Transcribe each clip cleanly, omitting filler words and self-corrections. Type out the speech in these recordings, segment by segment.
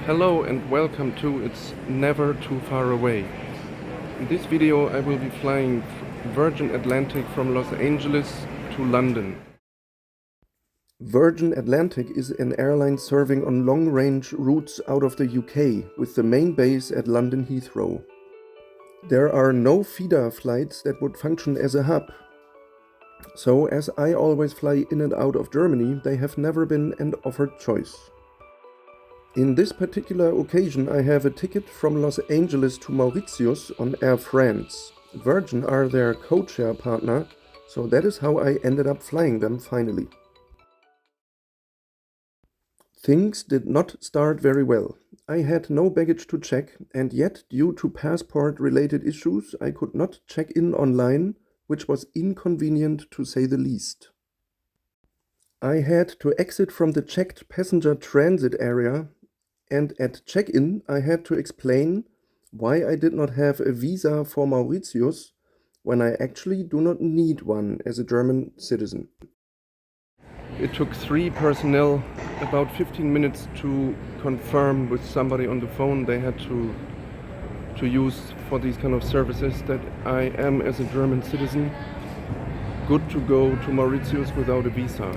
Hello and welcome to It's Never Too Far Away. In this video I will be flying Virgin Atlantic from Los Angeles to London. Virgin Atlantic is an airline serving on long-range routes out of the UK with the main base at London Heathrow. There are no feeder flights that would function as a hub. So as I always fly in and out of Germany, they have never been an offered choice. In this particular occasion, I have a ticket from Los Angeles to Mauritius on Air France. Virgin are their codeshare partner, so that is how I ended up flying them finally. Things did not start very well. I had no baggage to check, and yet, due to passport-related issues, I could not check in online, which was inconvenient to say the least. I had to exit from the checked passenger transit area, and at check-in I had to explain why I did not have a visa for Mauritius when I actually do not need one as a German citizen. It took 3 personnel about 15 minutes to confirm with somebody on the phone they had to use for these kind of services that I am, as a German citizen, good to go to Mauritius without a visa.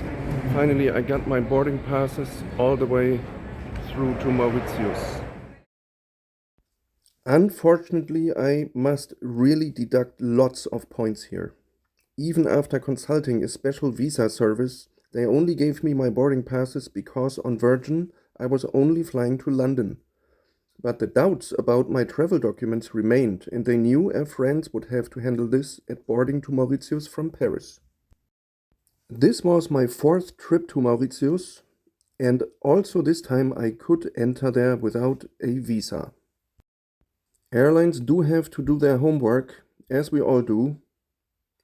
Finally I got my boarding passes all the way through to Mauritius. Unfortunately, I must really deduct lots of points here. Even after consulting a special visa service, they only gave me my boarding passes because on Virgin I was only flying to London. But the doubts about my travel documents remained, and they knew Air France would have to handle this at boarding to Mauritius from Paris. This was my 4th trip to Mauritius, and also this time I could enter there without a visa. Airlines do have to do their homework, as we all do,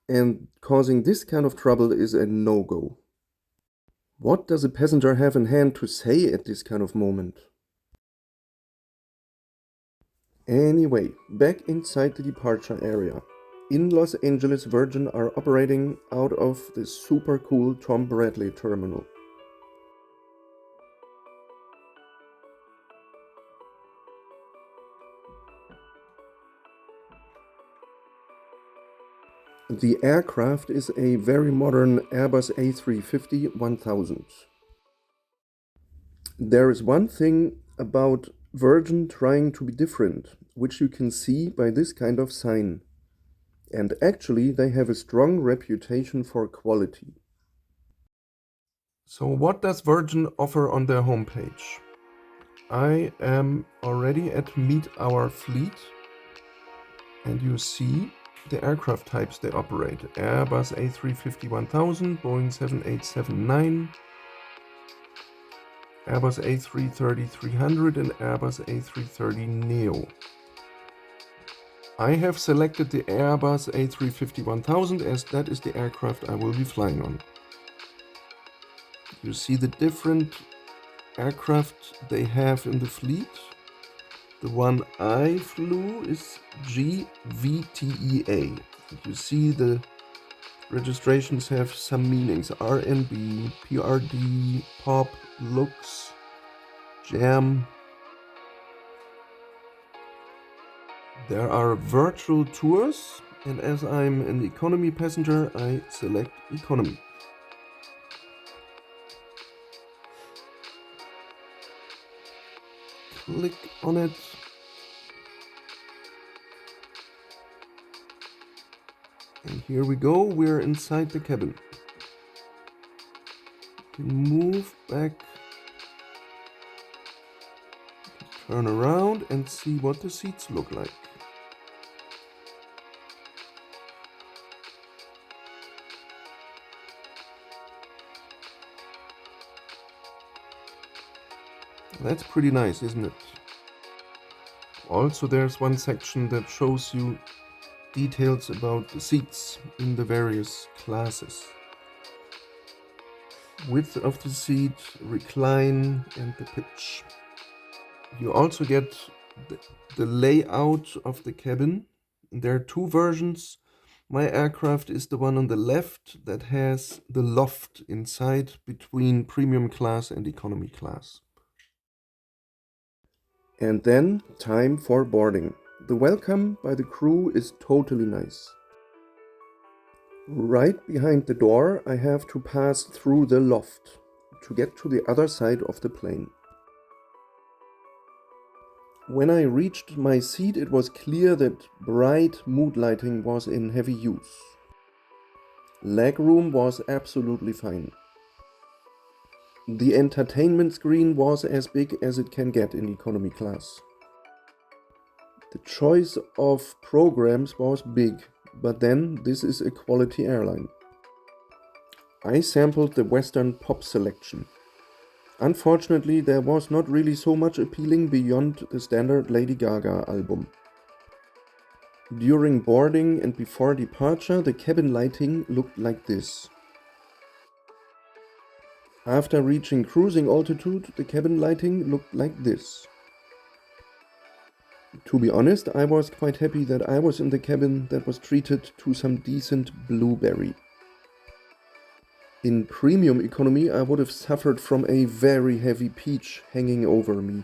and causing this kind of trouble is a no-go. What does a passenger have in hand to say at this kind of moment? Anyway, back inside the departure area. In Los Angeles, Virgin are operating out of the super cool Tom Bradley terminal. The aircraft is a very modern Airbus A350-1000. There is one thing about Virgin trying to be different, which you can see by this kind of sign. And actually they have a strong reputation for quality. So what does Virgin offer on their homepage? I am already at Meet Our Fleet, and you see the aircraft types they operate: Airbus A350-1000, Boeing 7879, Airbus A330-300 and Airbus A330neo. I have selected the Airbus A350-1000 as that is the aircraft I will be flying on. You see the different aircraft they have in the fleet. The one I flew is GVTEA. You see the registrations have some meanings: RNB, PRD, Pop, Lux, Jam. There are virtual tours, and as I'm an economy passenger, I select economy. Click on it. And here we go, we're inside the cabin. You can move back, turn around and see what the seats look like. That's pretty nice, isn't it? Also, there's one section that shows you details about the seats in the various classes. Width of the seat, recline, and the pitch. You also get the layout of the cabin. There are 2 versions. My aircraft is the one on the left that has the loft inside between premium class and economy class. And then time for boarding. The welcome by the crew is totally nice. Right behind the door, I have to pass through the loft to get to the other side of the plane. When I reached my seat, it was clear that bright mood lighting was in heavy use. Legroom was absolutely fine. The entertainment screen was as big as it can get in economy class. The choice of programs was big, but then this is a quality airline. I sampled the Western pop selection. Unfortunately, there was not really so much appealing beyond the standard Lady Gaga album. During boarding and before departure, the cabin lighting looked like this. After reaching cruising altitude, the cabin lighting looked like this. To be honest, I was quite happy that I was in the cabin that was treated to some decent blueberry. In premium economy, I would have suffered from a very heavy peach hanging over me.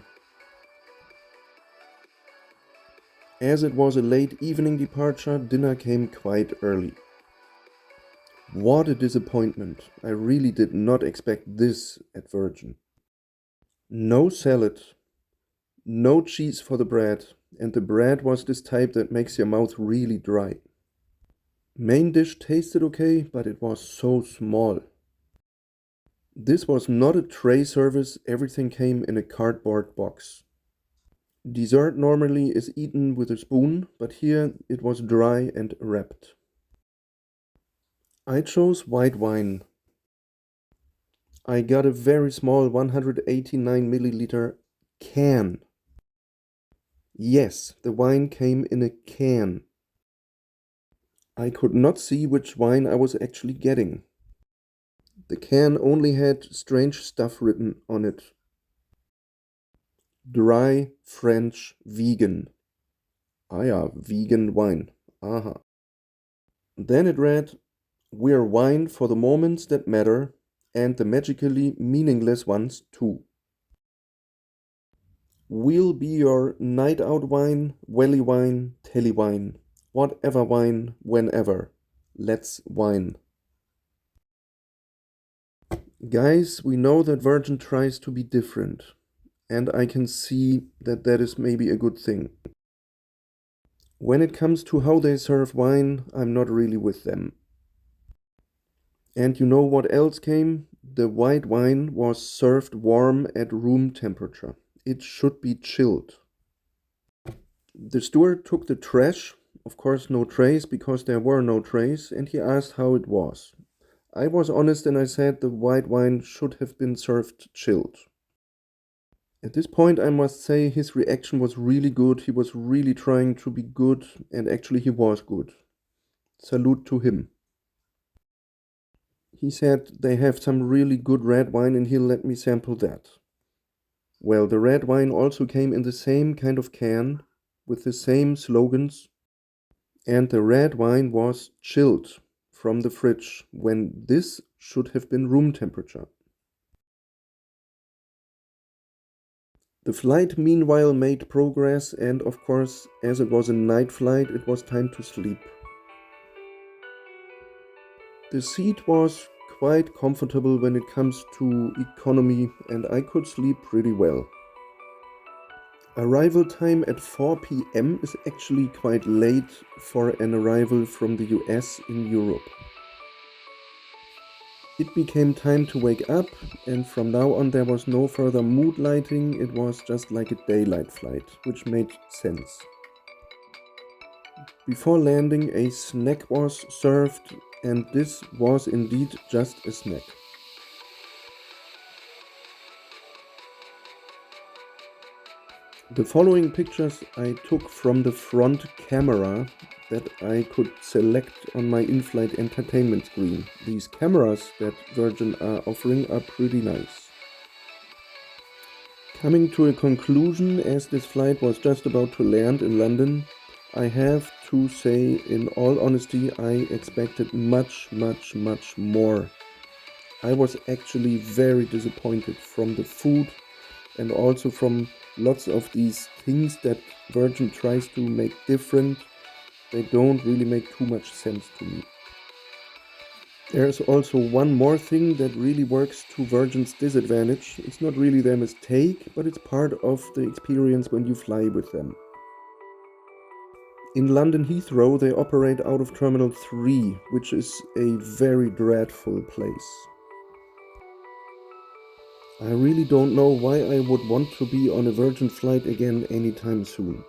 As it was a late evening departure, dinner came quite early. What a disappointment. I really did not expect this at Virgin. No salad, no cheese for the bread, and the bread was this type that makes your mouth really dry. Main dish tasted okay, but it was so small. This was not a tray service, everything came in a cardboard box. Dessert normally is eaten with a spoon, but here it was dry and wrapped. I chose white wine. I got a very small 189 milliliter can. Yes, the wine came in a can. I could not see which wine I was actually getting. The can only had strange stuff written on it. Dry French vegan. Ah ja, vegan wine. Aha. Then it read, "We're wine for the moments that matter and the magically meaningless ones too. We'll be your night out wine, welly wine, telly wine, whatever wine, whenever. Let's wine." Guys, we know that Virgin tries to be different, and I can see that that is maybe a good thing. When it comes to how they serve wine, I'm not really with them. And you know what else came? The white wine was served warm at room temperature. It should be chilled. The steward took the trash, of course no trays because there were no trays, and he asked how it was. I was honest and I said the white wine should have been served chilled. At this point I must say his reaction was really good. He was really trying to be good, and actually he was good. Salute to him. He said they have some really good red wine and he'll let me sample that. Well, the red wine also came in the same kind of can, with the same slogans, and the red wine was chilled from the fridge when this should have been room temperature. The flight meanwhile made progress, and of course, as it was a night flight, it was time to sleep. The seat was quite comfortable when it comes to economy, and I could sleep pretty well. Arrival time at 4 p.m. is actually quite late for an arrival from the US in Europe. It became time to wake up, and from now on there was no further mood lighting, it was just like a daylight flight, which made sense. Before landing, a snack was served, and this was indeed just a snack. The following pictures I took from the front camera that I could select on my in-flight entertainment screen. These cameras that Virgin are offering are pretty nice. Coming to a conclusion, as this flight was just about to land in London, I have to say, in all honesty, I expected much more. I was actually very disappointed from the food and also from lots of these things that Virgin tries to make different, they don't really make too much sense to me. There's also one more thing that really works to Virgin's disadvantage. It's not really their mistake, but it's part of the experience when you fly with them. In London Heathrow, they operate out of Terminal 3, which is a very dreadful place. I really don't know why I would want to be on a Virgin flight again anytime soon.